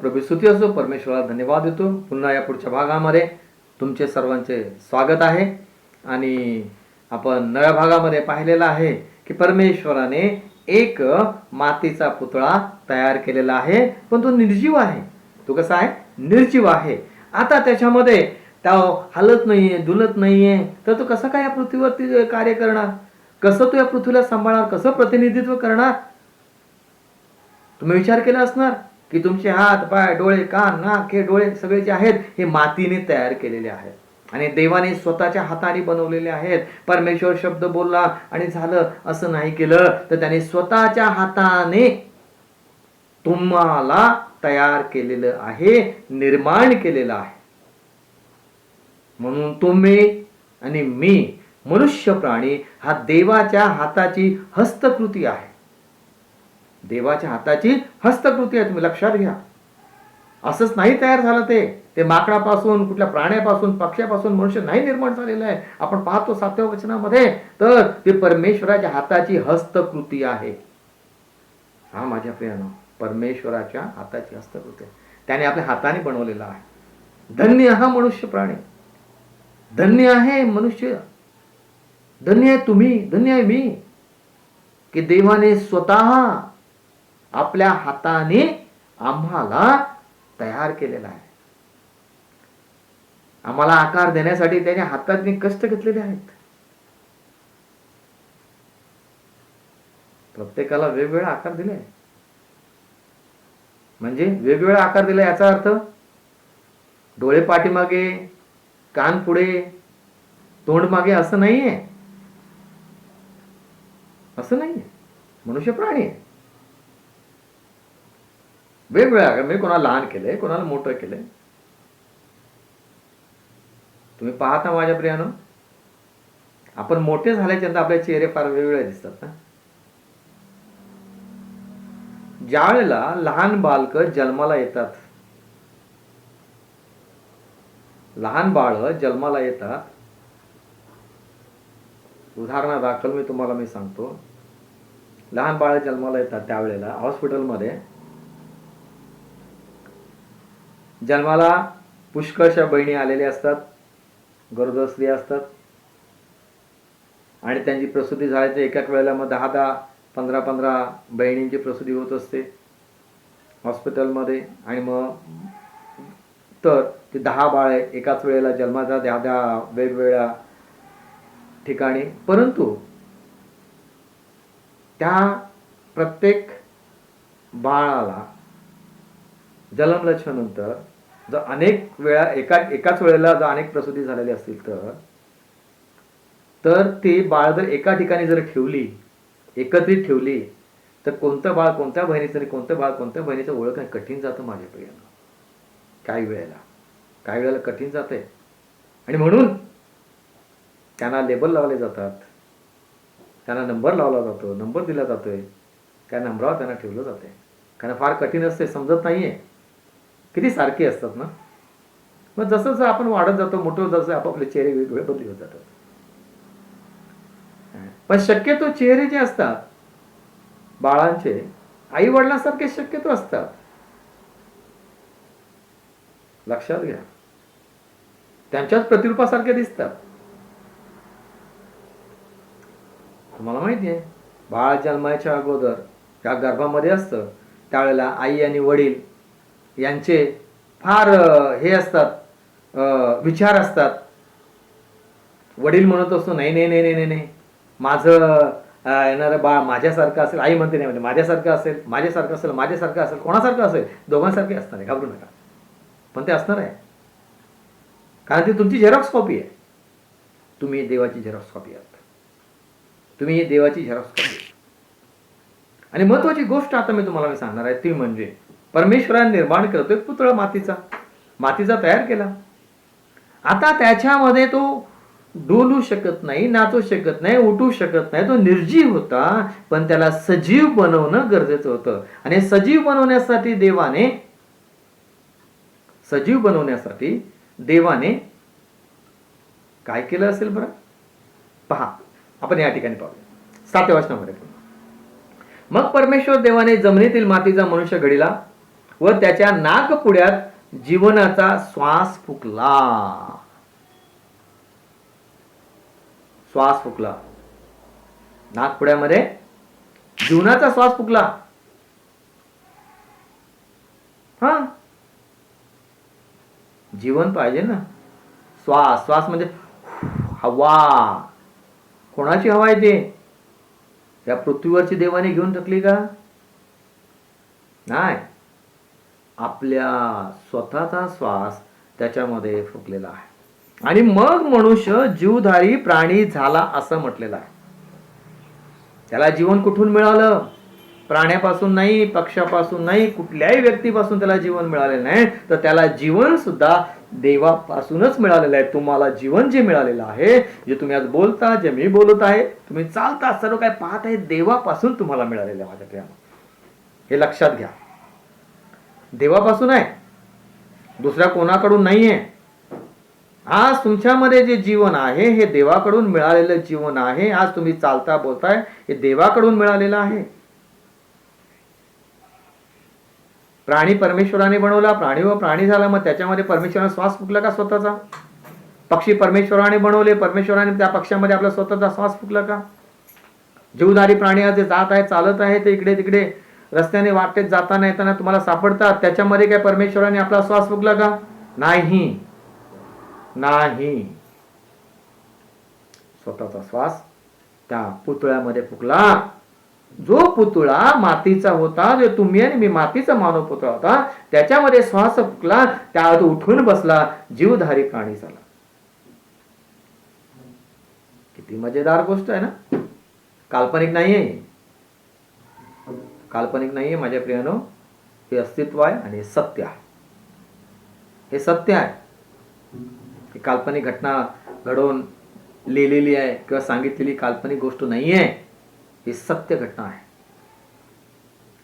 प्रभू स्तुती असो, परमेश्वराला धन्यवाद देतो. पुन्हा या पुढच्या भागामध्ये तुमचे सर्वांचे स्वागत आहे. आणि आपण नव्या भागामध्ये पाहिलेलं आहे की परमेश्वराने एक मातीचा पुतळा तयार केलेला आहे, पण तो निर्जीव आहे. तो कसा आहे? निर्जीव आहे. आता त्याच्यामध्ये तो हलत नाहीये, डुलत नाहीये, तर तो कसा काय या पृथ्वीवरती कार्य करणार? कसं तो या पृथ्वीला सांभाळणार? कसं प्रतिनिधित्व करणार? तुम्ही विचार केला असणार की तुमचे हात, पाय, डोळे, कान, नाक, हे डोळे सगळे जे आहेत हे मातीने तयार केलेले आहेत आणि देवाने स्वतःच्या हाताने बनवलेले आहेत. परमेश्वर शब्द बोलला आणि झालं असं नाही केलं, तर त्याने स्वतःच्या हाताने तुम्हाला तयार केलेलं आहे, निर्माण केलेलं आहे. म्हणून तुम्ही आणि मी, मनुष्य प्राणी हा देवाच्या हाताची हस्तकृती आहे. देवाच्या हाताची हस्तकृती आहे. तुम्ही लक्षात घ्या. असंच नाही तयार झालं ते माकडापासून, कुठल्या प्राण्यापासून, पक्ष्यापासून मनुष्य नाही निर्माण झालेलं आहे. आपण पाहतो 7व्या वचनामध्ये, तर ते परमेश्वराच्या हाताची हस्तकृती आहे. हा माझ्या प्रियानो, परमेश्वराच्या हाताची हस्तकृती आहे. त्याने आपल्या हाताने बनवलेला आहे. धन्य हा मनुष्य प्राणी, धन्य आहे मनुष्य, धन्य आहे तुम्ही, धन्य आहे मी, की देवाने स्वतः आपल्या हाताने आम्हाला तयार केलेला आहे. आम्हाला आकार देण्यासाठी त्याने हाताने कष्ट घेतलेले आहेत. प्रत्येकाला वेगवेगळा आकार दिलाय. म्हणजे वेगवेगळा आकार दिला याचा अर्थ डोळे पाठीमागे, कान पुढे, तोंड मागे असं नाहीये. असं नाहीये. मनुष्य प्राणी आहे. वेगवेगळ्या, म्हणजे कोणाला लहान केलंय, कोणाला मोठं केलंय. तुम्ही पाहता माझ्या प्रियानो, आपण मोठे झाल्याच्या नंतर आपले चेहरे फार वेगवेगळे दिसतात ना. ज्या वेळेला लहान बालक जन्माला येतात, लहान बाळ जन्माला येतात, उदाहरणादाखल मी सांगतो, लहान बाळ जन्माला येतात त्यावेळेला हॉस्पिटलमध्ये जन्माला पुष्कळशा बहिणी आलेल्या असतात, गरोदर स्त्रिया असतात आणि त्यांची प्रसूती झाल्याच्या एकाच वेळेला मग 10-10, 15-15 बहिणींची प्रसूती होत असते हॉस्पिटलमध्ये. आणि मग तर ते 10 बाळे एकाच वेळेला जन्माचा 10 वेगवेगळ्या ठिकाणी. परंतु त्या प्रत्येक बाळाला जन्मल्याच्या नंतर जर अनेक वेळा एकाच वेळेला जर अनेक प्रसूती झालेली असतील, तर ते बाळ जर एका ठिकाणी जर ठेवली, एकत्रित ठेवली, तर कोणतं बाळ कोणत्या बहिणीचं आणि कोणतं बाळ कोणत्या बहिणीचं ओळखणं कठीण जातं माझ्या प्रियांनो. काही वेळेला कठीण जाते. आणि म्हणून त्यांना लेबल लावले जातात, त्यांना नंबर लावला जातो, नंबर दिला जातोय, त्या नंबरावर त्यांना ठेवलं जाते. कारण फार कठीण असते, समजत नाहीये. किती सारखी असतात ना. मग जसं जसं आपण वाढत जातो, मोठं जसं आपापले चेहरे वेगवेगळे बदली होत जातात. पण शक्यतो चेहरे जे असतात बाळांचे आई वडिलांसारखे शक्यतो असतात. लक्षात घ्या. त्यांच्याच प्रतिरूपासारखे दिसतात. तुम्हाला माहिती आहे, बाळ जन्माच्या अगोदर त्या गर्भामध्ये असतं त्यावेळेला आई आणि वडील यांचे फार हे असतात, विचार असतात. वडील म्हणत असतो नाही नाही नाही नाही नाही, माझं येणारं बाळ माझ्यासारखं असेल. आई म्हणते नाही, म्हणजे माझ्यासारखं असेल, माझ्यासारखं असेल, माझ्यासारखं असेल, कोणासारखं असेल, दोघांसारखे असणार आहे, घाबरू नका. पण ते असणार आहे, कारण ती तुमची झेरॉक्स कॉपी आहे. तुम्ही देवाची झेरॉक्स कॉपी आहात. तुम्ही देवाची झेरॉक्स कॉपी. आणि महत्वाची गोष्ट आता मी तुम्हाला सांगणार आहे, ती म्हणजे परमेश्वराने निर्माण करतोय पुतळा मातीचा तयार केला. आता त्याच्यामध्ये तो डोलू शकत नाही, नाचू शकत नाही, उठू शकत नाही. तो निर्जीव होता, पण त्याला सजीव बनवणं गरजेचं होतं. आणि सजीव बनवण्यासाठी देवाने काय केलं असेल बरं? पहा, आपण या ठिकाणी पाहूया 7व्या वचनामध्ये. मग परमेश्वर देवाने जमिनीतील मातीचा मनुष्य घडीला व त्याच्या नाकपुड्यात जीवनाचा श्वास फुकला. श्वास फुकला, नाकपुड्यामध्ये जीवनाचा श्वास फुकला. हा, जीवन पाहिजे ना. श्वास, श्वास म्हणजे हवा. कोणाची हवा आहे ते? या पृथ्वीवरची देवाने घेऊन टाकली का? नाही, आपल्या स्वतःचा श्वास त्याच्यामध्ये फुकलेला आहे. आणि मग मनुष्य जीवधारी प्राणी झाला असं म्हटलेलं आहे. त्याला जीवन कुठून मिळालं? प्राण्यापासून नाही, पक्षापासून नाही, कुठल्याही व्यक्तीपासून त्याला जीवन मिळालेलं नाही. तर त्याला जीवन सुद्धा देवापासूनच मिळालेलं आहे. तुम्हाला जीवन जे मिळालेलं आहे, जे तुम्ही आज बोलता, जे मी बोलत आहे, तुम्ही चालता, सर्व काय पाहत आहे, देवापासून तुम्हाला मिळालेलं आहे. माझ्या प्रियानो, हे लक्षात घ्या. देवापासून आहे, दुसऱ्या कोणाकडून नाहीये. आज तुमच्यामध्ये जे जीवन आहे हे देवाकडून मिळालेलं जीवन आहे. आज तुम्ही चालता बोलताय हे देवाकडून मिळालेलं आहे. प्राणी परमेश्वराने बनवला, प्राणी व प्राणी झाला, मग त्याच्यामध्ये परमेश्वराने श्वास फुकला का स्वतःचा? पक्षी परमेश्वराने बनवले, परमेश्वराने त्या पक्षामध्ये आपला स्वतःचा श्वास फुकला का? जीवधारी प्राणी जे जात आहे, चालत आहे, ते इकडे तिकडे रस्त्याने वाटेत जाताना येताना तुम्हाला सापडतात, त्याच्यामध्ये काय परमेश्वराने आपला श्वास फुकला का? नाही, नाही. स्वतःचा श्वास त्या पुतळ्यामध्ये फुकला. जो पुतळा मातीचा होता, जो तुम्ही आणि मी मातीचा मानव पुतळा होता, त्याच्यामध्ये श्वास फुकला, त्यात उठून बसला, जीवधारी प्राणी झाला. किती मजेदार गोष्ट आहे ना. काल्पनिक नाहीये, काल्पनिक नाहीये माझ्या प्रियानो. हे अस्तित्व आहे आणि हे सत्य आहे. हे सत्य आहे. ही काल्पनिक घटना घडवून लिहिलेली आहे किंवा सांगितलेली काल्पनिक गोष्ट नाहीये. ही सत्य घटना आहे.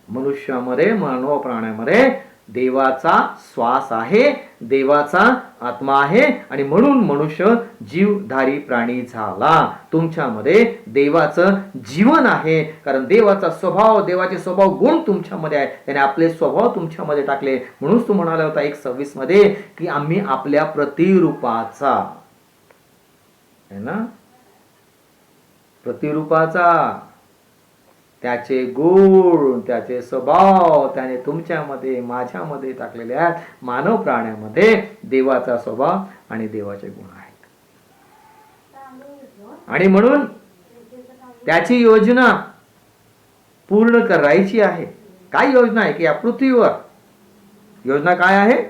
मनुष्यामध्ये, मानव प्राण्यामध्ये देवाचा श्वास आहे, देवाचा आत्मा आहे, आणि म्हणून मनुष्य जीवधारी प्राणी झाला. तुमच्यामध्ये देवाचं जीवन आहे, कारण देवाचा स्वभाव, देवाचे स्वभाव गुण तुमच्यामध्ये आहे. त्याने आपले स्वभाव तुमच्यामध्ये टाकले. म्हणून तू म्हणाला होता 1:26 मध्ये की आम्ही आपल्या प्रतिरूपाचा, है ना, प्रतिरूपाचा, त्याचे गुण, त्याचे स्वभाव त्याने तुमच्यामध्ये, माझ्यामध्ये टाकलेले आहेत. मानव प्राण्यामध्ये देवाचा स्वभाव आणि देवाचे गुण आहेत. आणि म्हणून त्याची योजना पूर्ण करायची आहे. काय योजना आहे की या पृथ्वीवर योजना काय आहे?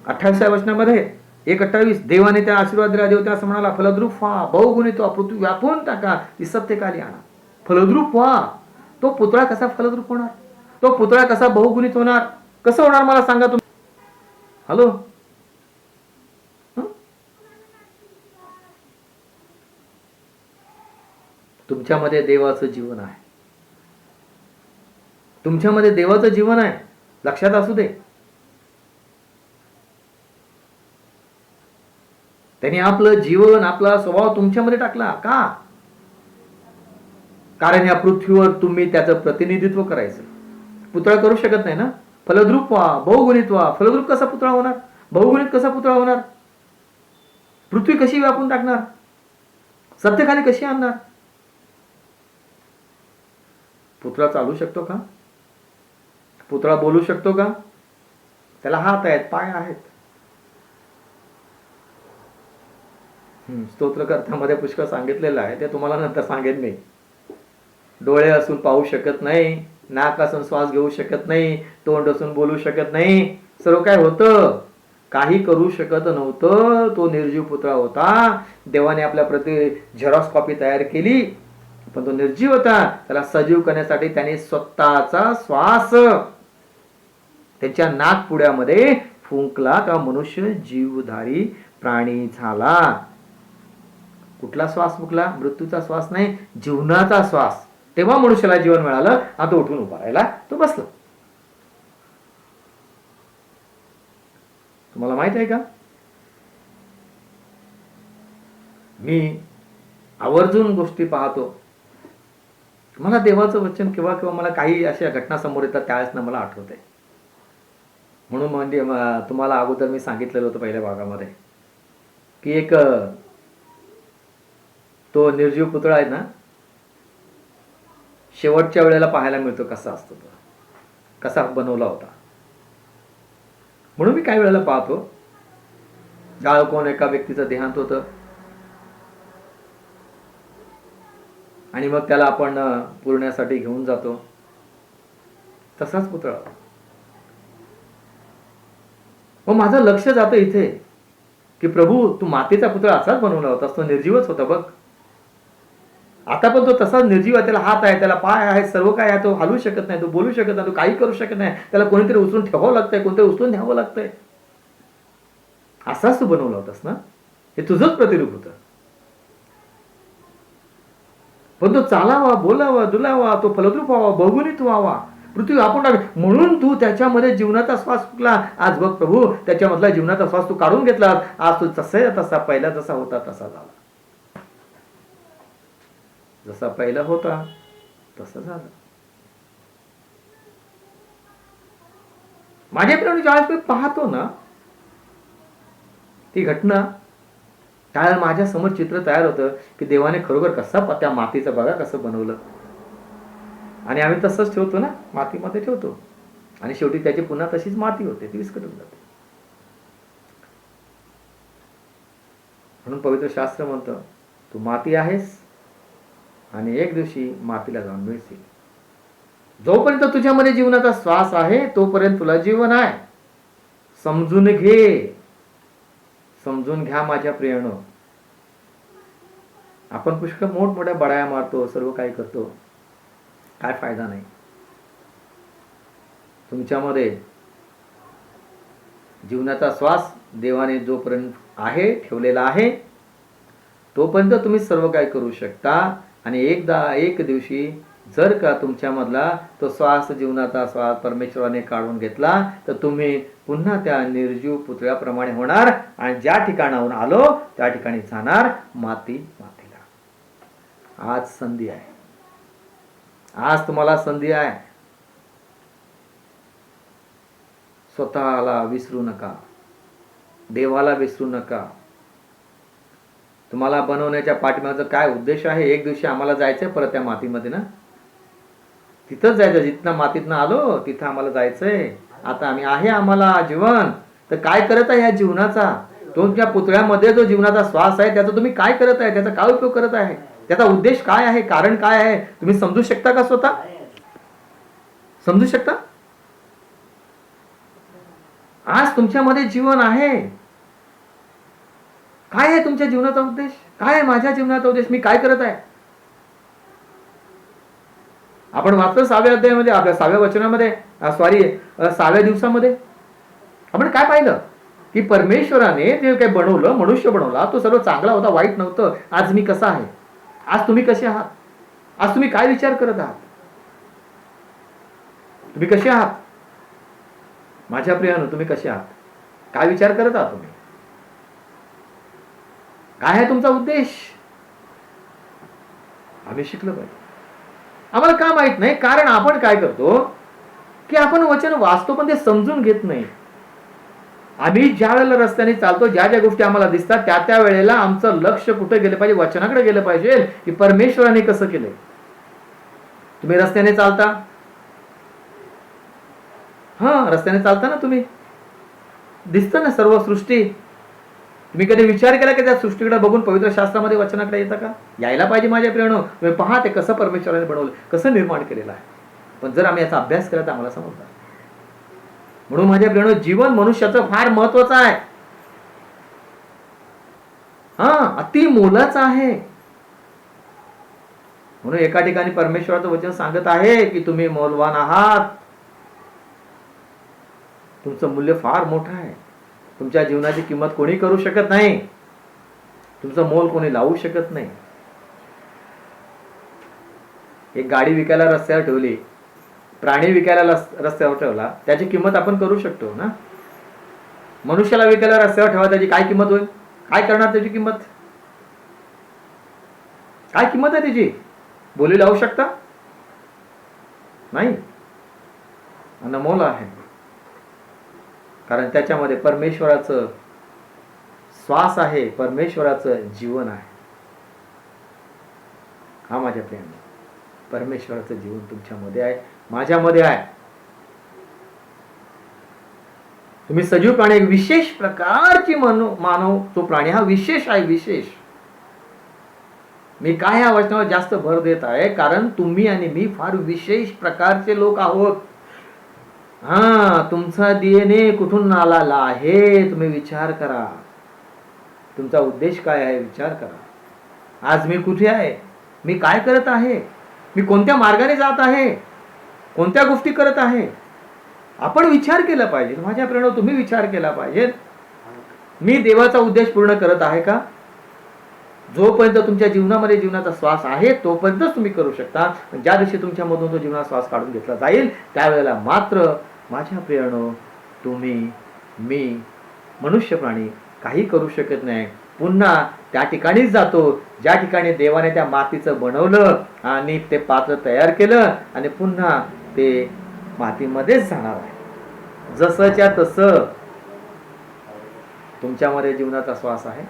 28व्या वचनामध्ये 1:28 देवाने त्या आशीर्वाद दिला. देव त्या असं म्हणाला, फलद्रूप व्हा, बहुगुणित व्हा, पृथ्वी व्यापून टाका, ती सत्यकाली आणा. फलद्रूप व्हा. तो पुतळा कसा फलद्रूप होणार? तो पुतळा कसा बहुगुणित होणार? कसं होणार मला सांगा तुम्ही. हॅलो, तुमच्यामध्ये देवाचं जीवन आहे. तुमच्यामध्ये देवाचं जीवन आहे, लक्षात असू दे. त्यांनी आपलं जीवन, आपला स्वभाव तुमच्यामध्ये टाकला का? कारण या पृथ्वीवर तुम्ही त्याचं प्रतिनिधित्व करायचं. पुतळा करू शकत नाही ना. फलद्रूप व्हा, बहुगुणित व्हा. फलद्रूप कसा पुतळा होणार? बहुगुणित कसा पुतळा होणार? पृथ्वी कशी व्यापून टाकणार? सत्यखाली कशी आणणार? पुतळा चालू शकतो का? पुतळा बोलू शकतो का? त्याला हात आहेत, पाय आहेत. स्तोत्रकर्त्यामध्ये पुष्कळ सांगितलेलं आहे, ते तुम्हाला नंतर सांगेन मी. डोळे असून पाहू शकत नाही, नाक असून श्वास घेऊ शकत नाही, तोंड असून बोलू शकत नाही. सर्व काय होतं? काही करू शकत नव्हतं. तो निर्जीव पुतळा होता. देवाने आपल्या प्रति झेरॉक्स कॉपी तयार केली, पण तो निर्जीव होता. त्याला सजीव करण्यासाठी त्याने स्वतःचा श्वास त्याच्या नाकपुड्यामध्ये फुंकला का मनुष्य जीवधारी प्राणी झाला. कुठला श्वास फुंकला? मृत्यूचा श्वास नाही, जीवनाचा श्वास. तेव्हा मनुष्याला जीवन मिळालं. आता उठून उभा राहिला, तो बसला. तुम्हाला माहित आहे का, मी आवर्जून गोष्टी पाहतो. मला देवाचं वचन किंवा मला काही अशा घटना समोर येतात त्यावेळेस मला आठवत आहे. म्हणून म्हणजे तुम्हाला अगोदर मी सांगितलेलं होतं पहिल्या भागामध्ये की एक तो निर्जीव पुतळा आहे ना, शेवटच्या वेळेला पाहायला मिळतो कसा असतो तो, कसा बनवला होता. म्हणून मी काही वेळेला पाहतो कोण एका व्यक्तीचं देहांत होतं आणि मग त्याला आपण पुरण्यासाठी घेऊन जातो, तसाच पुतळा. मग माझं लक्ष जातं इथे की प्रभू तू मातीचा पुतळा असाच बनवला होतास, तो निर्जीवच होता बघ. आता पण तो तसाच निर्जीव आहे, त्याला हात आहे, त्याला पाय आहे, सर्व काय आहे, तो हलू शकत नाही, तो बोलू शकत नाही, तो काही करू शकत नाही, त्याला कोणीतरी उचलून ठेवावं लागतंय, कोणतरी उचलून न्यावं लागतंय. असाच तू बनवला होतास ना, हे तुझंच प्रतिरूप होतं. पण तो चालावा, बोलावा, दुलावा, तो फलद्रूप व्हावा, बहुगुणित व्हावा, पृथ्वी आपण म्हणून तू त्याच्यामध्ये जीवनाचा श्वास फुकला. आज बघ प्रभू, त्याच्यामधला जीवनाचा श्वास तू काढून घेतला. आज तू तसा पहिला जसा होता तसा झाला, जसा पहिला होता तसा झाला. माझ्याप्रमाणे ज्यावेळेस मी पाहतो ना ती घटना, त्यावेळेला माझ्या समोर चित्र तयार होतं की देवाने खरोखर कसा त्या मातीचं बघा कसं बनवलं, आणि आम्ही तसंच ठेवतो ना, मातीमध्ये ठेवतो, आणि शेवटी त्याची पुन्हा तशीच माती होते, ती विस्कटून जाते. म्हणून पवित्र शास्त्र म्हणतं तू माती आहेस आणि एक दिवशी मातीला जाऊन मिळशील. जोपर्यंत तुझ्यामध्ये जीवनाचा श्वास आहे तोपर्यंत तुला जीवन आहे. समजून घे, समजून घ्या माझ्या प्रियानो. आपण पुष्कळ मोठमोठ्या बडाया मारतो, सर्व काही करतो, काय फायदा नाही. तुमच्यामध्ये जीवनाचा श्वास देवाने जोपर्यंत आहे ठेवलेला आहे तोपर्यंत तुम्ही सर्व काय करू शकता. आणि एक दिवशी जर का तुमच्यामधला तो श्वास, जीवनाचा श्वास परमेश्वराने काढून घेतला तर तुम्ही पुन्हा त्या निर्जीव पुतळ्याप्रमाणे होणार आणि ज्या ठिकाणाहून आलो त्या ठिकाणी जाणार, मातीला. आज संधी आहे, आज तुम्हाला संधी आहे. स्वतःला विसरू नका, देवाला विसरू नका. तुम्हाला बनवण्याच्या पाठीमागचा काय उद्देश आहे? एक दिवशी आम्हाला जायचंय परत त्या मातीमध्ये ना, तिथंच जायचं, जिथनं मातीतनं आलो तिथं आम्हाला जायचंय. आता आम्हाला जीवन, तर काय करत आहे या जीवनाचा? तुमच्या पुतळ्यामध्ये जो जीवनाचा श्वास आहे त्याचा तुम्ही काय करत आहे? त्याचा काय उपयोग करत आहे? त्याचा उद्देश काय आहे? कारण काय आहे? तुम्ही समजू शकता का? स्वतः समजू शकता? आज तुमच्यामध्ये जीवन आहे. काय आहे तुमच्या जीवनाचा उद्देश? काय आहे माझ्या जीवनाचा उद्देश? मी काय करत आहे? आपण वाचतो 6व्या अध्यायामध्ये, आपल्या 6व्या वचनामध्ये, 6व्या दिवसामध्ये आपण काय पाहिलं की परमेश्वराने जे काही बनवलं, मनुष्य बनवला, तो सर्व चांगला होता, वाईट नव्हतं. आज मी कसा आहे? आज तुम्ही कसे आहात? आज तुम्ही काय विचार करत आहात? तुम्ही कसे आहात माझ्या प्रियानो? तुम्ही कसे आहात? काय विचार करत आहात तुम्ही? काय आहे तुमचा उद्देश? आम्ही शिकलो पाहिजे. आम्हाला का माहित नाही? कारण आपण काय करतो की आपण वचन वाचतो पण ते समजून घेत नाही. आम्ही ज्या वेळेला रस्त्याने चालतो, ज्या ज्या गोष्टी आम्हाला दिसतात त्या वेळेला आमचं लक्ष कुठे गेलं पाहिजे? वचनाकडे गेलं पाहिजे की परमेश्वराने कसं केलंय. तुम्ही रस्त्याने चालता, रस्त्याने चालता ना, तुम्ही दिसतं ना सर्व सृष्टी. तुम्ही कधी विचार केला की त्या सृष्टीकडे बघून पवित्र शास्त्रामध्ये वचनाकडे येतं का? यायला पाहिजे माझ्या प्रियानो. तुम्ही पहा ते कसं परमेश्वराने बनवलं, कसं निर्माण केलेलं आहे. पण जर आम्ही याचा अभ्यास केला तर आम्हाला समजतं. म्हणून माझ्या प्रियानो, जीवन मनुष्याचं फार महत्वाचं आहे. अति मोलाचं आहे. म्हणून एका ठिकाणी परमेश्वराचं वचन सांगत आहे की तुम्ही मौल्यवान आहात. तुमचं मूल्य फार मोठं आहे. तुमच्या जीवनाची किंमत कोणी करू शकत नाही. तुमचं मोल कोणी लावू शकत नाही. एक गाडी विकायला रस्त्यावर ठेवली, प्राणी विकायला रस्त्यावर ठेवला, त्याची किंमत आपण करू शकतो ना. मनुष्याला विकायला रस्त्यावर ठेवा, त्याची काय किंमत होईल? काय करणार त्याची किंमत? काय किंमत आहे त्याची? बोली लावू शकता? नाही. अनमोल आहे. कारण त्याच्यामध्ये परमेश्वराचं श्वास आहे, परमेश्वराचं जीवन आहे. हा माझ्या प्रियांनो, परमेश्वराचं जीवन तुमच्यामध्ये आहे, माझ्यामध्ये आहे. तुम्ही सजीव प्राणी, एक विशेष प्रकारची मानव जो प्राणी, हा विशेष आहे, विशेष. मी काय ह्या वचनावर जास्त भर देत आहे, कारण तुम्ही आणि मी फार विशेष प्रकारचे लोक आहोत. तुमचा DNA कुठून आलेला आहे तुम्ही विचार करा. तुमचा उद्देश काय आहे विचार करा. आज मी कुठे आहे, मी काय करत आहे, मी कोणत्या मार्गाने जात आहे, कोणत्या गोष्टी करत आहे, आपण विचार केला पाहिजे. माझ्या प्रेरणा, तुम्ही विचार केला पाहिजे. मी देवाचा उद्देश पूर्ण करत आहे का? जोपर्यंत तुमच्या जीवनामध्ये जीवनाचा श्वास आहे तोपर्यंतच तुम्ही करू शकता. ज्या दिवशी तुमच्यामधून तो जीवनाचा श्वास काढून घेतला जाईल त्यावेळेला मात्र माझ्या प्रियानो, तुम्ही, मी, मनुष्य प्राणी काही करू शकत नाही. पुन्हा त्या ठिकाणीच जातो ज्या ठिकाणी देवाने त्या मातीचं बनवलं आणि ते पात्र तयार केलं, आणि पुन्हा ते मातीमध्येच जाणार आहे. जसंच्या तसं तुमच्यामध्ये जीवनाचा श्वास आहे,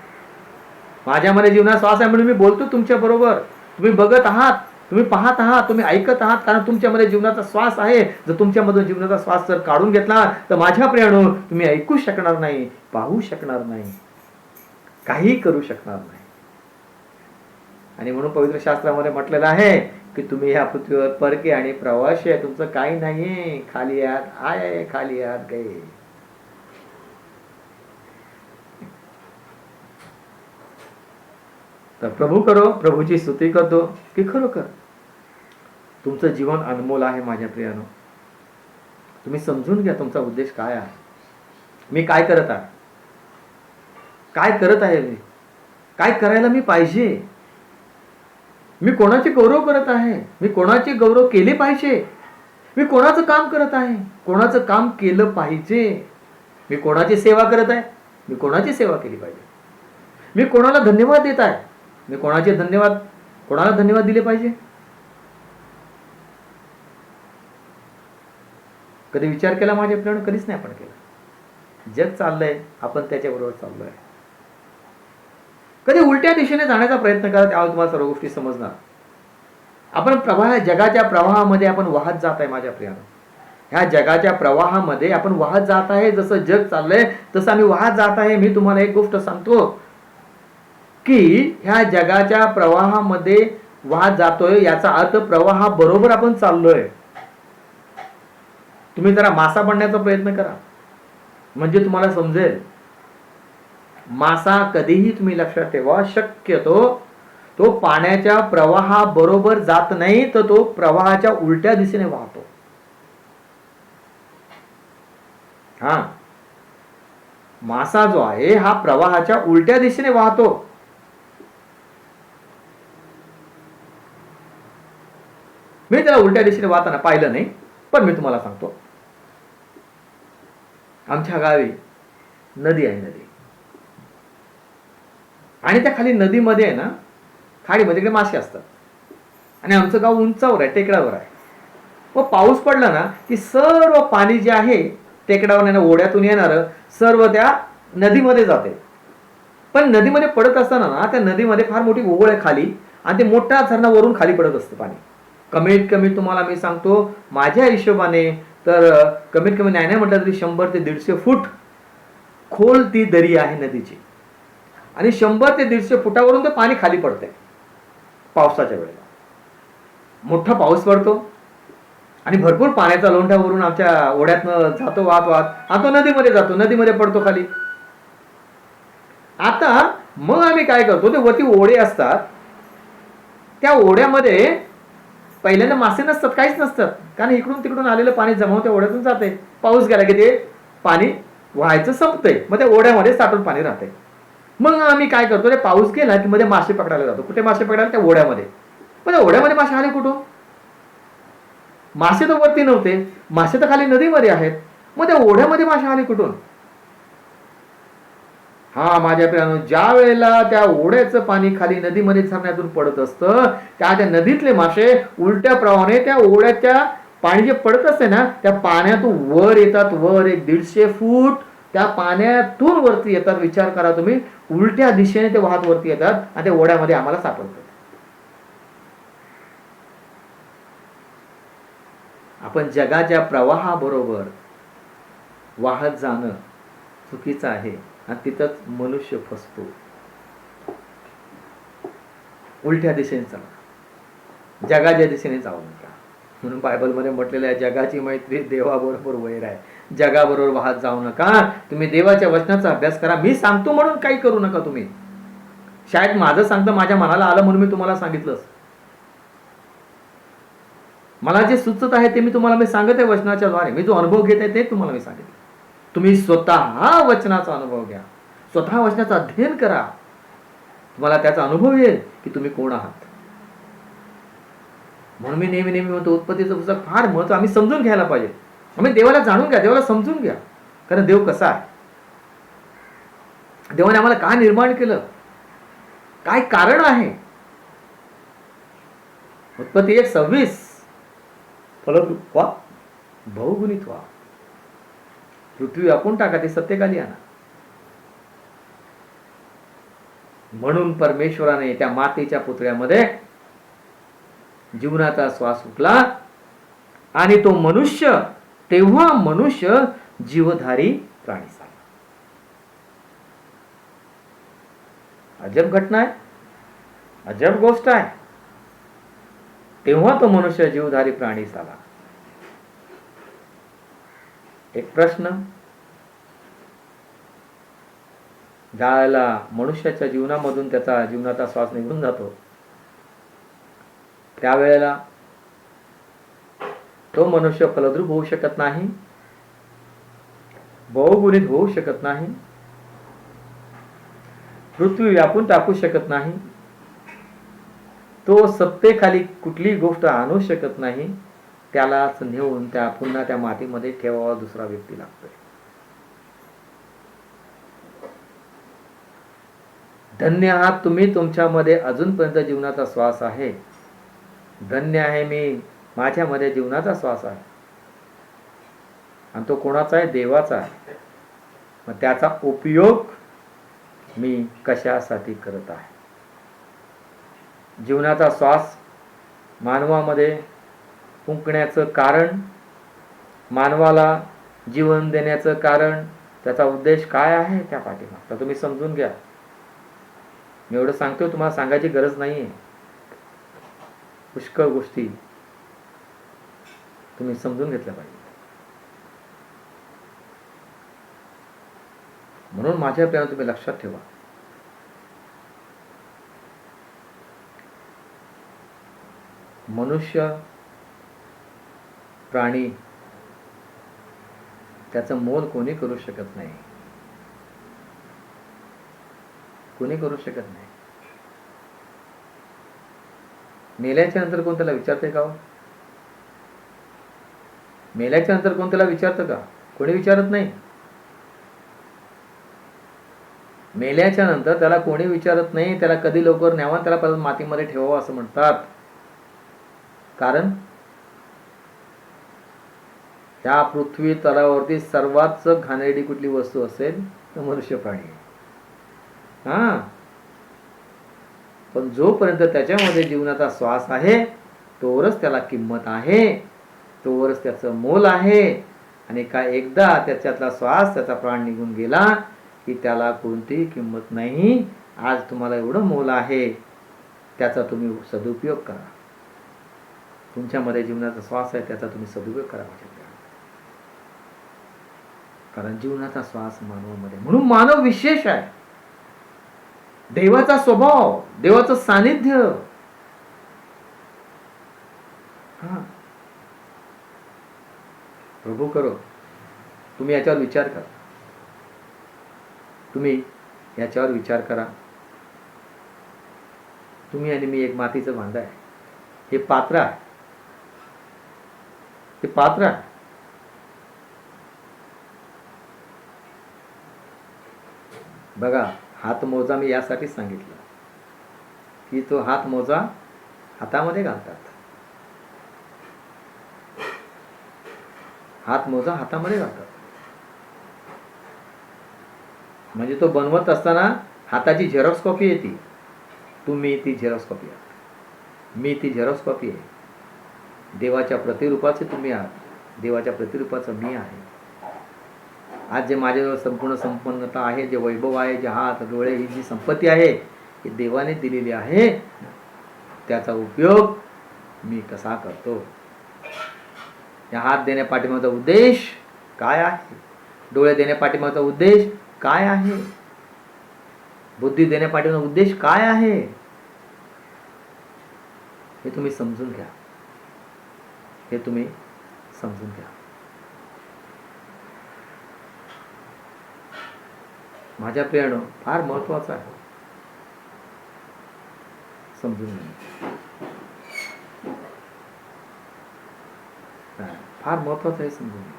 माझ्यामध्ये जीवनाचा श्वास आहे, म्हणून मी बोलतो तुमच्या बरोबर. तुम्ही बघत आहात, तुम्ही पाहत आहात, तुम्ही ऐकत आहात, कारण तुमच्यामध्ये जीवनाचा श्वास आहे. जर तुमच्यामधून जीवनाचा श्वास जर काढून घेतला तर माझ्या प्रियानो, तुम्ही ऐकू शकणार नाही, पाहू शकणार नाही, काही करू शकणार नाही. आणि म्हणून पवित्र शास्त्रामध्ये म्हटलेलं आहे की तुम्ही या पृथ्वीवर परके आणि प्रवासी आहे, तुमचं काही नाही, खाली आहात, आय खाली आहात गए. तर प्रभू करो, प्रभूची स्तुती करतो की खरोखर तुमचं जीवन अनमोल आहे. माझ्या प्रियानो, तुम्ही समजून घ्या तुमचा उद्देश काय आहे. मी काय करत आहे, काय करत आहे, मी काय करायला मी पाहिजे, मी कोणाचे गौरव करत आहे, मी कोणाचे गौरव केले पाहिजे, मी कोणाचं काम करत आहे, कोणाचं काम केलं पाहिजे, मी कोणाची सेवा करत आहे, मी कोणाची सेवा केली पाहिजे, मी कोणाला धन्यवाद देत आहे, मी कोणाला धन्यवाद दिले पाहिजे. कधी विचार केला माझ्या प्रेरणा? कधीच नाही आपण केला. जग चाललंय, आपण त्याच्याबरोबर चाललोय. कधी उलट्या दिशेने जाण्याचा प्रयत्न करा, त्यावेळेस तुम्हाला सर्व गोष्टी समजणार. आपण जगाच्या प्रवाहामध्ये आपण वाहत जात आहे. माझ्या प्रियानो, ह्या जगाच्या प्रवाहामध्ये आपण वाहत जात आहे. जसं जग चाललंय तसं आम्ही वाहत जात आहे. मी तुम्हाला एक गोष्ट सांगतो की ह्या जगाच्या प्रवाहामध्ये वाहत जातोय, याचा अर्थ प्रवाहा बरोबर आपण चाललोय. तुम्ही जरा मासा बनण्याचा प्रयत्न करा, म्हणजे तुम्हाला समजेल. मासा कधीही तुम्ही लक्षात ठेवा, शक्यतो तो पाण्याच्या प्रवाहाबरोबर जात नाही, तर तो प्रवाहाच्या उलट्या दिशेने वाहतो. मासा जो आहे हा प्रवाहाच्या उलट्या दिशेने वाहतो. मी त्याला उलट्या दिशेने वाहताना पाहिलं नाही, पण मी तुम्हाला सांगतो. आमच्या गावी नदी आहे, नदी, आणि त्या खाली नदीमध्ये आहे ना, खाडीमध्ये मासे असतात. आणि आमचं गाव उंचावर आहे, टेकडावर आहे. व पाऊस पडला ना की सर्व पाणी जे आहे टेकडावर ओढ्यातून येणार सर्व त्या नदीमध्ये जाते. पण नदीमध्ये पडत असताना ना, त्या नदीमध्ये फार मोठी ओळ आहे खाली, आणि ते मोठ्या झरणावरून खाली पडत असतं पाणी. कमीत कमी तुम्हाला मी सांगतो, माझ्या हिशोबाने तर कमीत कमी नाही म्हटलं तरी 100 ते 150 फूट खोल ती दरी आहे नदीची. आणि 100 ते 150 फुटावरून ते पाणी खाली पडते पावसाच्या वेळेला. मोठा पाऊस पडतो आणि भरपूर पाण्याचा लोंढ्यावरून आमच्या ओढ्यातनं जातो, वाहत वाहत आणि तो नदीमध्ये जातो, नदीमध्ये पडतो खाली. आता मग आम्ही काय करतो, ते वरती ओढे असतात, त्या ओढ्यामध्ये पहिल्यांदा मासे नसतात, काहीच नसतात, कारण इकडून तिकडून आलेलं पाणी जमा होते, ओढ्यातून जाते. पाऊस गेला की ते पाणी व्हायचं संपतंय, मग त्या ओढ्यामध्ये साठून पाणी राहते. मग आम्ही काय करतो, ते पाऊस गेला की मध्ये मासे पकडायला जातो. कुठे मासे पकडायला? त्या ओढ्यामध्ये. पण त्या ओढ्यामध्ये मासे आले कुठून? मासे तर वरती नव्हते, मासे तर खाली नदीमध्ये आहेत. मग त्या ओढ्यामध्ये मासे आले कुठून? माझ्या प्रियानो, ज्या वेळेला त्या ओढ्याचं पाणी खाली नदीमध्ये झरण्यातून पडत असतं, त्या नदीतले मासे उलट्या प्रवाहाने त्या ओढ्याच्या पाणी जे पडत असते ना, त्या पाण्यातून वर येतात. वर 150 फूट त्या पाण्यातून वरती येतात. विचार करा तुम्ही, उलट्या दिशेने ते वाहत वरती येतात आणि ते ओढ्यामध्ये आम्हाला सापडतात. आपण जगाच्या प्रवाहाबरोबर वाहत जाणं चुकीचं आहे आणि तिथंच मनुष्य फसतो. उलट्या दिशेने चला, जगाच्या दिशेने जाऊ नका. म्हणून बायबलमध्ये म्हटलेलं आहे, जगाची मैत्री देवाबरोबर वैर आहे. जगाबरोबर वाहत जाऊ नका. तुम्ही देवाच्या वचनाचा अभ्यास करा. मी सांगतो म्हणून काही करू नका तुम्ही. शाळेत माझं सांगतं माझ्या मनाला आलं म्हणून मी तुम्हाला सांगितलंच. मला जे सुचत आहे ते मी सांगत आहे वचनाच्या द्वारे. मी जो अनुभव घेत आहे ते तुम्हाला मी सांगितलं. तुम्ही स्वतः वचनाचा अनुभव घ्या, स्वतः वचनाचं अध्ययन करा. तुम्हाला त्याचा अनुभव येईल की तुम्ही कोण आहात. म्हणून मी नेहमी म्हणतो, उत्पत्तीचं पुस्तक फार महत्व आम्ही समजून घ्यायला पाहिजे. आम्ही देवाला जाणून घ्या, देवाला समजून घ्या. कारण देव कसा आहे, देवाने आम्हाला का निर्माण केलं, काय कारण आहे. उत्पत्ती 1:26 फलद्रूप व्हा, बहुगुणित व्हा, पृथ्वी व्यापून टाका, ते सत्यकाली आणा. म्हणून परमेश्वराने त्या मातीच्या पुतळ्यामध्ये जीवनाचा श्वास फुकला आणि तो मनुष्य, तेव्हा मनुष्य जीवधारी प्राणी झाला. अजब घटना आहे, अजब गोष्ट आहे. तेव्हा तो मनुष्य जीवधारी प्राणी झाला. एक प्रश्न, ज्यावेळेला मनुष्याच्या जीवनामधून त्याचा जीवनाचा श्वास निघून जातो, त्यावेळेला तो मनुष्य फलद्रूप होऊ शकत नाही, बहुगुणित होऊ शकत नाही, पृथ्वी व्यापून टाकू शकत नाही, तो सत्तेखाली कुठली गोष्ट आणू शकत नाही. त्यालाच नेऊन पुन्हा त्या मातीमध्ये ठेवावा दुसरा व्यक्ती लागतोय. धन्य आहात तुम्ही, तुमच्यामध्ये अजूनपर्यंत जीवनाचा श्वास आहे. धन्य आहे मी, माझ्यामध्ये जीवनाचा श्वास आहे. आणि तो कोणाचा आहे, देवाचा आहे. मग त्याचा उपयोग मी कशासाठी करत आहे. जीवनाचा श्वास मानवामध्ये फुंकण्याचं कारण, मानवाला जीवन देण्याचं कारण, त्याचा उद्देश काय आहे त्या पाठीमागचा तुम्ही समजून घ्या. मी एवढं सांगतोय, तुम्हाला सांगायची गरज नाहीये. पुष्कळ गोष्टी तुम्ही समजून घेतल्या पाहिजे. म्हणून माझ्या प्रेमाने तुम्ही लक्षात ठेवा, मनुष्य प्राणी त्याचं मोल कोणी करू शकत नाही, कोणी करू शकत नाही. मेल्याच्या नंतर कोण त्याला विचारते का? मेल्याच्या नंतर कोण त्याला विचारतं का? कोणी विचारत नाही. मेल्याच्या नंतर त्याला कोणी विचारत नाही. त्याला कधी लवकर न्यावा, त्याला परत मातीमध्ये ठेवावं असं म्हणतात. कारण त्या पृथ्वी तलावरती सर्वात घाणेरडी कुठली वस्तू असेल तर मनुष्य प्राणी आहे. पण जोपर्यंत त्याच्यामध्ये जीवनाचा श्वास आहे तोवरच त्याला किंमत आहे, तोवरच त्याचं मोल आहे. आणि एकदा त्याच्यातला श्वास, त्याचा प्राण निघून गेला की त्याला कोणतीही किंमत नाही. आज तुम्हाला एवढं मोल आहे, त्याचा तुम्ही सदुपयोग करा. तुमच्यामध्ये जीवनाचा श्वास आहे, त्याचा तुम्ही सदुपयोग करा. कारण जीवनाचा श्वास मानवामध्ये, म्हणून मानव विशेष आहे. देवाचा स्वभाव, देवाचं सानिध्य. प्रभू करो, तुम्ही याच्यावर विचार करा. तुम्ही याच्यावर विचार करा. तुम्ही आणि मी एक मातीचं भांड आहे. हे पात्र आहे, हे पात्र आहे. बघा, हात मोजा मी यासाठी सांगितलं की तो हात मोजा हातामध्ये घालतात. हात मोजा हातामध्ये घालतात. म्हणजे तो बनवत असताना हाताची झेरॉक्स कॉपी येते. तुम्ही ती झेरॉक्स कॉपी आहात, मी ती झेरॉक्स कॉपी आहे. देवाच्या प्रतिरूपाचे तुम्ही आहात, देवाच्या प्रतिरूपाचं मी आहे. आज जे माझ्याजवळ संपूर्ण संपन्नता आहे, जे वैभव आहे, जे हात डोळे, ही जी संपत्ती आहे ही देवाने दिलेली आहे. त्याचा उपयोग मी कसा करतो? या हात देण्या पाठीमागचा उद्देश काय आहे? डोळे देण्या पाठीमागचा उद्देश काय आहे? बुद्धी देण्या पाठीमागचा उद्देश काय आहे? हे तुम्ही समजून घ्या, हे तुम्ही समजून घ्या. माझ्या प्रियानो, फार महत्वाचं आहे समजून घ्या. फार महत्वाचं आहे समजून घ्या.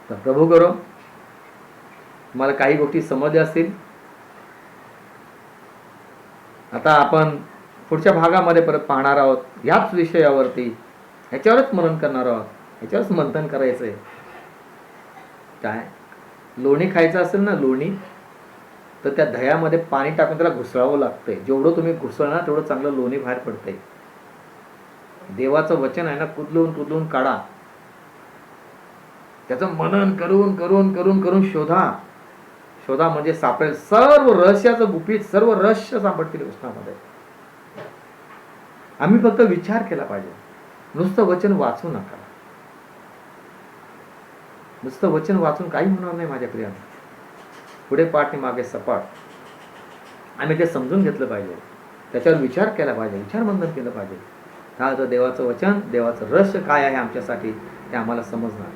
तर प्रभू करो तुम्हाला काही गोष्टी समजल्या असतील. आता आपण पुढच्या भागामध्ये परत पाहणार आहोत, ह्याच विषयावरती, ह्याच्यावरच मनन करणार आहोत, ह्याच्यावरच मंथन करायचंय. काय लोणी खायचं असेल ना, लोणी, तर त्या दह्यामध्ये पाणी टाकून त्याला घुसळावं लागतंय. जेवढं तुम्ही घुसळणार तेवढं चांगलं लोणी बाहेर पडतंय. देवाचं वचन आहे ना, कुदलून कुदलून काढा. त्याचं मनन करून करून करून करून शोधा. शोधा म्हणजे सापडेल. सर्व रहस्याचं गुपित, सर्व रहस्य सापडतील वचनामध्ये. आम्ही फक्त विचार केला पाहिजे. नुसतं वचन वाचू नका. नुसतं वचन वाचून काही होणार नाही माझ्या प्रियाने. पुढे पाठ आणि मागे सपाट. आम्ही ते समजून घेतलं पाहिजे, त्याच्यावर विचार केला पाहिजे, विचार मंथन केलं पाहिजे. तर देवाचं वचन, देवाचं रहस्य काय आहे आमच्यासाठी ते आम्हाला समजणार.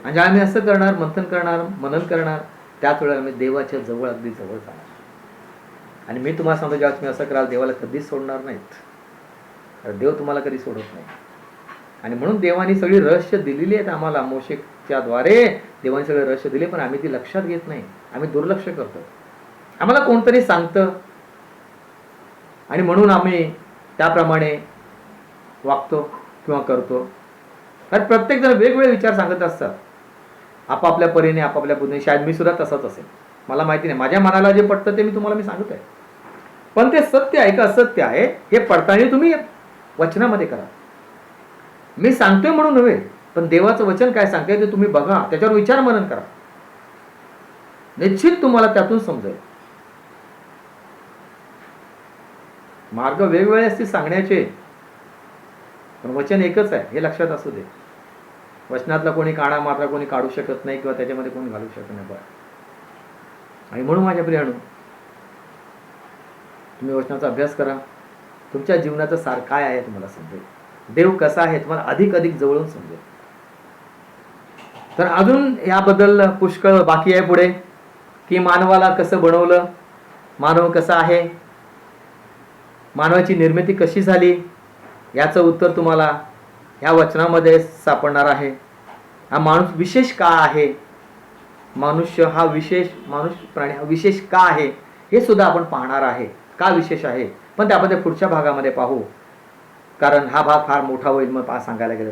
आणि जे आम्ही असं करणार, मंथन करणार, मनन करणार, त्याच वेळेला आम्ही देवाच्या जवळ, अगदी जवळ जाणार. आणि मी तुम्हाला सांगतो, जेव्हा तुम्ही असं कराल, देवाला कधीच सोडणार नाहीत. कारण देव तुम्हाला कधी सोडत नाही. आणि म्हणून देवाने सगळी रहस्य दिलेली आहेत आम्हाला. मोशेच्या द्वारे देवाने सगळे रहस्य दिले, पण आम्ही ती लक्षात घेत नाही. आम्ही दुर्लक्ष करतो. आम्हाला कोणतरी सांगतं आणि म्हणून आम्ही त्याप्रमाणे वागतो किंवा करतो. कारण प्रत्येक जण वेगवेगळे विचार सांगत असतात, आपापल्या परीने, आपापल्या बुद्धीने. शायद मी सुद्धा तसाच असेल, मला माहिती नाही. माझ्या मनाला जे पटतं ते मी तुम्हाला सांगत आहे. पण ते सत्य आहे का असत्य आहे हे पडताळणी तुम्ही वचनामध्ये करा. मी सांगतोय म्हणून नव्हे, पण देवाचं वचन काय सांगते ते तुम्ही बघा, त्याच्यावर विचार मनन करा. निश्चित तुम्हाला त्यातून समजेल. मार्ग वेगवेगळे असतील सांगण्याचे, पण वचन एकच आहे हे लक्षात असू दे. वचनातला कोणी काना मात्रा कोणी काढू शकत नाही किंवा त्याच्यामध्ये कोणी घालू शकत नाही. आणि म्हणून माझ्या प्रियानो, तुम्ही वचनाचा अभ्यास करा. तुमच्या जीवनाचं सार काय आहे तुम्हाला समजेल. देव कसा आहे तुम्हाला अधिक अधिक जवळून समजेल. तर अजून याबद्दल पुष्कळ बाकी आहे पुढे, की मानवाला कसं बनवलं, मानव कसा आहे, मानवाची निर्मिती कशी झाली, याचं उत्तर तुम्हाला ह्या वचनामध्ये सापडणार आहे. हा माणूस विशेष का आहे, मनुष्य हा विशेष, माणूस प्राणी हा विशेष का आहे हे सुद्धा आपण पाहणार आहे. का विशेष आहे, पण त्याबद्दल पुढच्या भागामध्ये पाहू. कारण हा भाग फार मोठा होईल मग सांगायला गेलं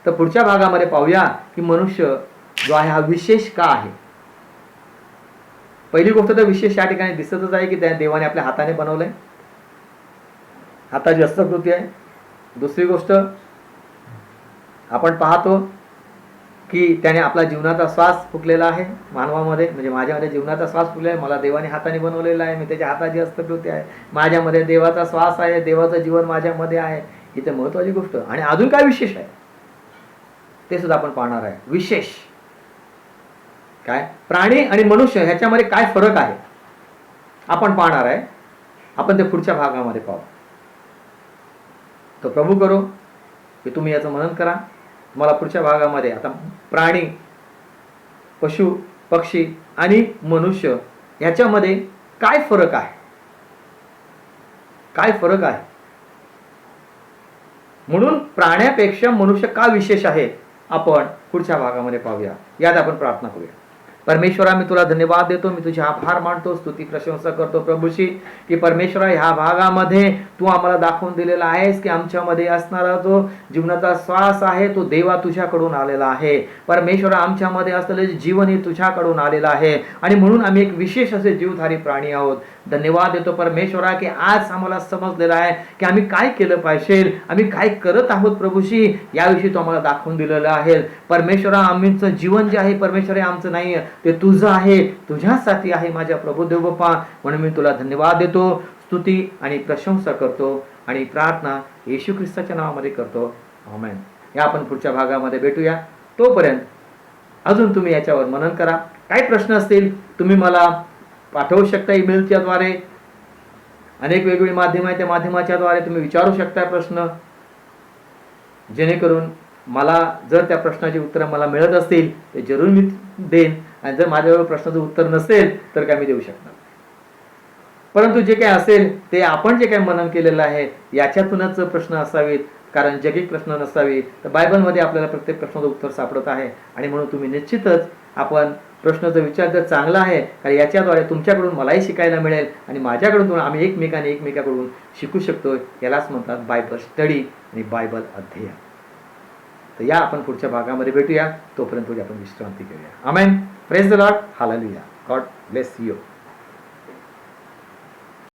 तर पुढच्या भागामध्ये पाहूया की मनुष्य जो आहे हा विशेष का आहे. पहिली गोष्ट तर विशेष या ठिकाणी दिसतच आहे की त्या देवाने आपल्या हाताने बनवलंय, हाताची हस्तकृती आहे. दुसरी गोष्ट आपण पाहतो की त्याने आपला जीवनाचा श्वास फुकलेला आहे मानवामध्ये, म्हणजे माझ्यामध्ये जीवनाचा श्वास फुकलेला आहे. मला देवाने हाताने बनवलेला आहे, मी त्याच्या हाताची हस्तकृती आहे. माझ्यामध्ये देवाचा श्वास आहे, देवाचं जीवन माझ्यामध्ये आहे. इथे महत्वाची गोष्ट. आणि अजून काय विशेष आहे ते सुद्धा आपण पाहणार आहे. विशेष काय, प्राणी आणि मनुष्य ह्याच्यामध्ये काय फरक आहे आपण पाहणार आहे. आपण ते पुढच्या भागामध्ये पाहू. तर प्रभू करो की तुम्ही याचं मनन करा. तुम्हाला पुढच्या भागामध्ये आता प्राणी, पशु, पक्षी आणि मनुष्य ह्याच्यामध्ये काय फरक आहे, काय फरक आहे, म्हणून प्राण्यापेक्षा मनुष्य का विशेष आहे आपण पुढच्या भागामध्ये पाहूया. यात आपण प्रार्थना करूया. परमेश्वरा, मी तुला धन्यवाद देतो, मी तुझे आभार मानतो, स्तुती प्रशंसा करतो प्रभूशी, की परमेश्वरा ह्या भागामध्ये तू आम्हाला दाखवून दिलेला आहेस की आमच्यामध्ये असणारा जो जीवनाचा श्वास आहे तो देवा तुझ्याकडून आलेला आहे. परमेश्वरा, आमच्यामध्ये असलेले जीवन हे तुझ्याकडून आलेलं आहे आणि म्हणून आम्ही एक विशेष असे जीवधारी प्राणी आहोत. धन्यवाद देतो परमेश्वरा, की आज आम्हाला समजलेलं आहे की आम्ही काय केलं पाहिजे, आम्ही काय करत आहोत प्रभूशी, याविषयी तो आम्हाला दाखवून दिलेलं आहे. परमेश्वरा, आमचं जीवन जे आहे परमेश्वर हे आमचं नाही, ते तुझं आहे, तुझ्यासाठी आहे माझ्या प्रभू देव बाप्पा. म्हणून मी तुला धन्यवाद देतो, स्तुती आणि प्रशंसा करतो आणि प्रार्थना येशू ख्रिस्ताच्या नावामध्ये करतो. आमेन. या आपण पुढच्या भागामध्ये भेटूया. तोपर्यंत अजून तुम्ही याच्यावर मनन करा. काही प्रश्न असतील तुम्ही मला पाठवू शकता ईमेलच्या द्वारे. अनेक वेगवेगळी माध्यम आहे, त्या माध्यमाच्या द्वारे तुम्ही विचारू शकता प्रश्न, जेणेकरून मला जर त्या प्रश्नाची उत्तर मला मिळत असतील ते जरूर मी देईन, आणि जर माझ्याजवळ प्रश्नाचं उत्तर नसेल तर काय मी देऊ शकणार. परंतु जे काही असेल ते आपण जे काही मनन केलेलं आहे याच्यातूनच प्रश्न असावेत, कारण जगिक प्रश्न नसावे. तर बायबलमध्ये आपल्याला प्रत्येक प्रश्नाचं उत्तर सापडत आहे आणि म्हणून तुम्ही निश्चितच आपण प्रश्नाचा विचार जर चांगला आहे, कारण याच्याद्वारे तुमच्याकडून मलाही शिकायला मिळेल आणि माझ्याकडून आम्ही एकमेकांकडून शिकू शकतो. यालाच म्हणतात बायबल स्टडी आणि बायबल अध्ययन. तर या आपण पुढच्या भागामध्ये भेटूया. तोपर्यंत आपण विश्रांती करूया. Amen. Praise the Lord. Hallelujah. God bless you.